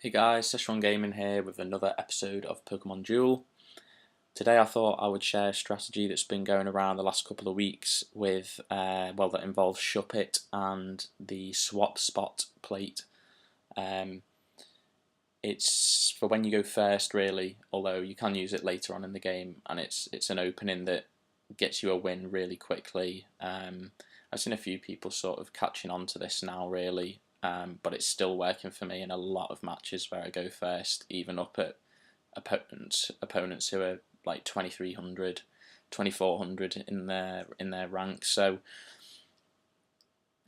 Hey guys, Seshwangaming here with another episode of Pokemon Duel. Today I thought I would share a strategy that's been going around the last couple of weeks with, that involves Shuppet and the swap spot plate. It's for when you go first really, although you can use it later on in the game, and it's an opening that gets you a win really quickly. I've seen a few people sort of catching on to this now really, but it's still working for me in a lot of matches where I go first, even up at opponents who are like 2300, 2400 in their ranks. So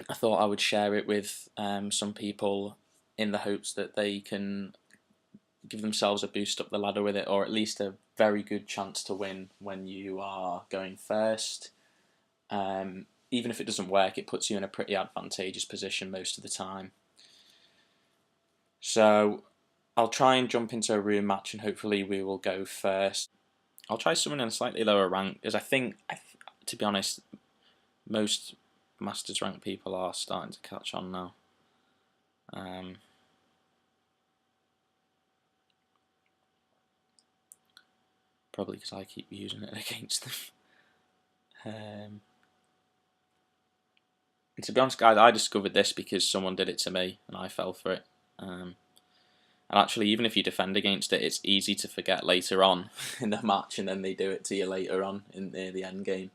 I thought I would share it with some people in the hopes that they can give themselves a boost up the ladder with it, or at least a very good chance to win when you are going first. Even if it doesn't work, it puts you in a pretty advantageous position most of the time. So I'll try and jump into a room match and hopefully we will go first. I'll try someone in a slightly lower rank, as I think, to be honest, most Masters rank people are starting to catch on now. Probably because I keep using it against them. And to be honest, guys, I discovered this because someone did it to me and I fell for it. And actually, even if you defend against it, it's easy to forget later on in the match, and then they do it to you later on in the end game.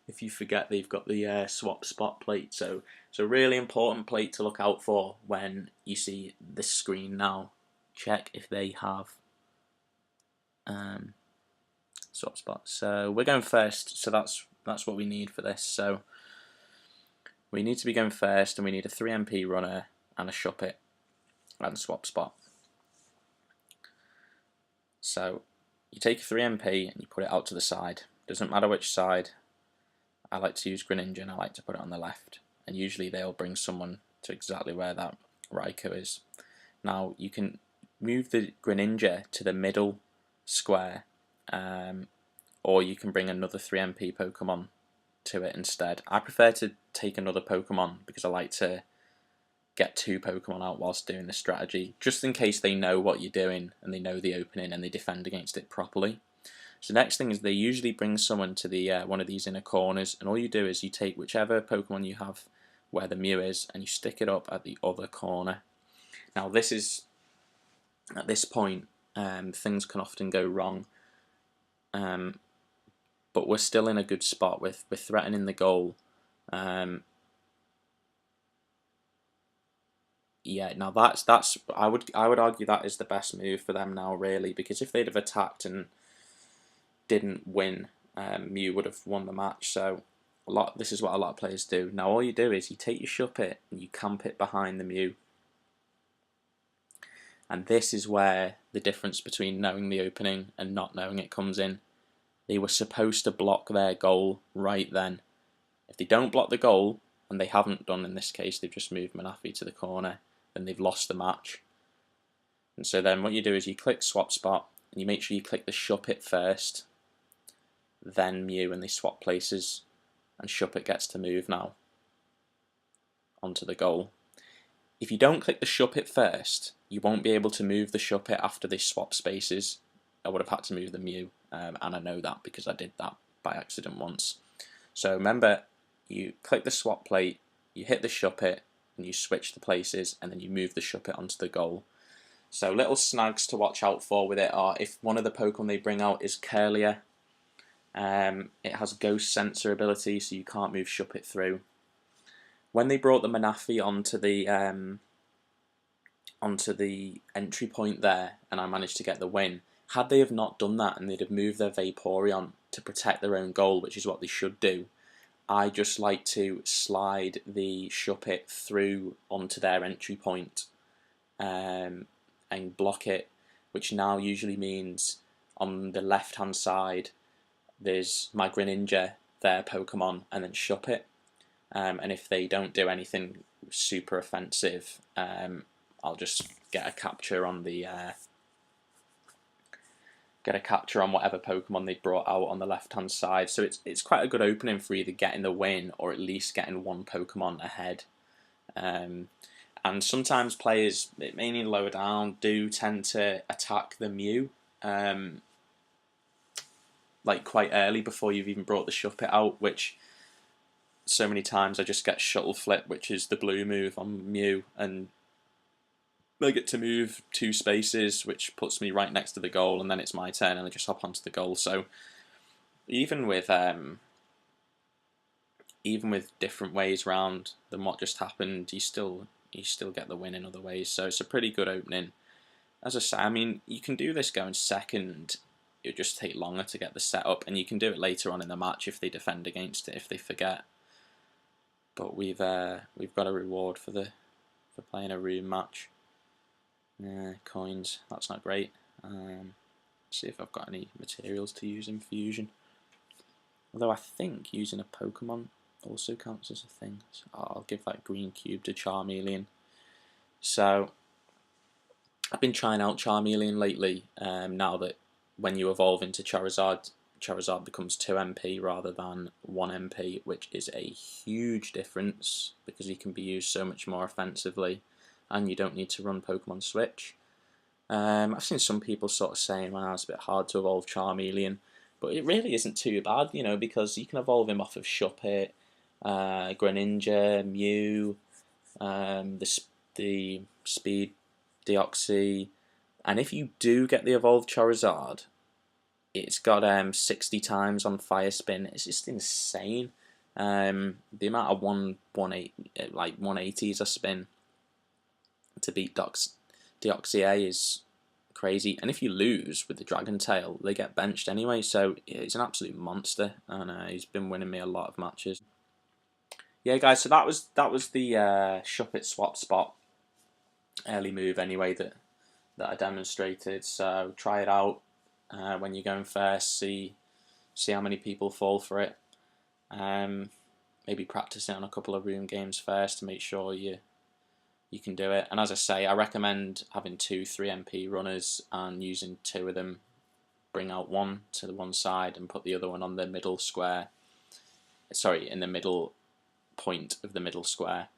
If you forget they've got the swap spot plate, so it's a really important plate to look out for when you see this screen now. Check if they have swap spot. So we're going first, so that's what we need for this. So we need to be going first, and we need a 3 MP runner and a Shuppet and a swap spot. So you take a 3 MP and you put it out to the side. Doesn't matter which side. I like to use Greninja and I like to put it on the left. And usually they'll bring someone to exactly where that Raikou is. Now you can move the Greninja to the middle square, or you can bring another 3 MP Pokemon to it instead. I prefer to take another Pokemon because I like to get 2 Pokemon out whilst doing the strategy, just in case they know what you're doing and they know the opening and they defend against it properly. So the next thing is they usually bring someone to the one of these inner corners, and all you do is you take whichever Pokemon you have where the Mew is and you stick it up at the other corner. Now this is, at this point, things can often go wrong, but we're still in a good spot. We're threatening the goal. Yeah, now that's I would argue that is the best move for them now, really, because if they'd have attacked and didn't win, Mew would have won the match. So this is what a lot of players do. Now all you do is you take your Shuppet and you camp it behind the Mew. And this is where the difference between knowing the opening and not knowing it comes in. They were supposed to block their goal right then. If they don't block the goal, and they haven't done in this case, they've just moved Manaphy to the corner, then they've lost the match. And so then what you do is you click swap spot, and you make sure you click the Shuppet first, then Mew, and they swap places, and Shuppet gets to move now onto the goal. If you don't click the Shuppet first, you won't be able to move the Shuppet after they swap spaces. I would have had to move the Mew, and I know that because I did that by accident once. So remember, you click the swap plate, you hit the Shuppet, and you switch the places, and then you move the Shuppet onto the goal. So little snags to watch out for with it are if one of the Pokemon they bring out is Curlier, it has Ghost Sensor ability, so you can't move Shuppet through. When they brought the Manaphy onto the entry point there, and I managed to get the win, had they have not done that and they'd have moved their Vaporeon to protect their own goal, which is what they should do, I just like to slide the Shuppet through onto their entry point and block it, which now usually means on the left hand side there's my Greninja, their Pokemon, and then Shuppet. And if they don't do anything super offensive, I'll just get a capture on the whatever Pokemon they brought out on the left hand side. So it's quite a good opening for either getting the win or at least getting one Pokemon ahead. And And sometimes players, mainly lower down, do tend to attack the Mew like quite early before you've even brought the Shuppet out, which so many times I just get shuttle flip, which is the blue move on Mew, and they get to move 2 spaces, which puts me right next to the goal, and then it's my turn, and I just hop onto the goal. So even with different ways round than what just happened, you still get the win in other ways. So it's a pretty good opening. As I say, I mean, you can do this going second. It'll just take longer to get the setup, and you can do it later on in the match if they defend against it, if they forget. But we've got a reward for playing a room match. Coins, that's not great. See if I've got any materials to use in Fusion. Although I think using a Pokemon also counts as a thing. So I'll give that green cube to Charmeleon. So I've been trying out Charmeleon lately, now that when you evolve into Charizard, Charizard becomes 2 MP rather than 1 MP, which is a huge difference because he can be used so much more offensively and you don't need to run Pokemon Switch. I've seen some people sort of saying, well, it's a bit hard to evolve Charmeleon, but it really isn't too bad, you know, because you can evolve him off of Shuppet, Greninja, Mew, the Speed Deoxys, and if you do get the evolved Charizard, it's got 60 times on Fire Spin. It's just insane. The amount of 180s a spin to beat Deoxys is crazy. And if you lose with the Dragon Tail, they get benched anyway. So he's an absolute monster, and he's been winning me a lot of matches. Yeah, guys. So that was the Shuppet swap spot early move anyway that I demonstrated. So try it out when you're going first. See how many people fall for it. Maybe practice it on a couple of room games first to make sure you can do it. And as I say, I recommend having 2 3MP runners and using 2 of them. Bring out one to the one side and put the other one on the middle square. Sorry, in the middle point of the middle square,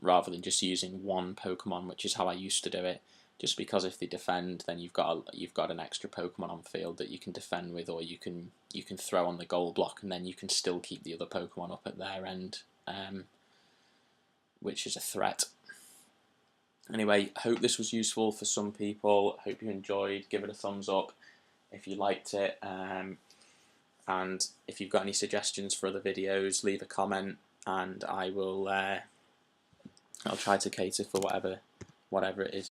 rather than just using one Pokemon, which is how I used to do it. Just because if they defend, then you've got an extra Pokemon on field that you can defend with, or you can throw on the goal block, and then you can still keep the other Pokemon up at their end, which is a threat. Anyway, hope this was useful for some people. Hope you enjoyed. Give it a thumbs up if you liked it, and if you've got any suggestions for other videos, leave a comment, and I will. I'll try to cater for whatever it is.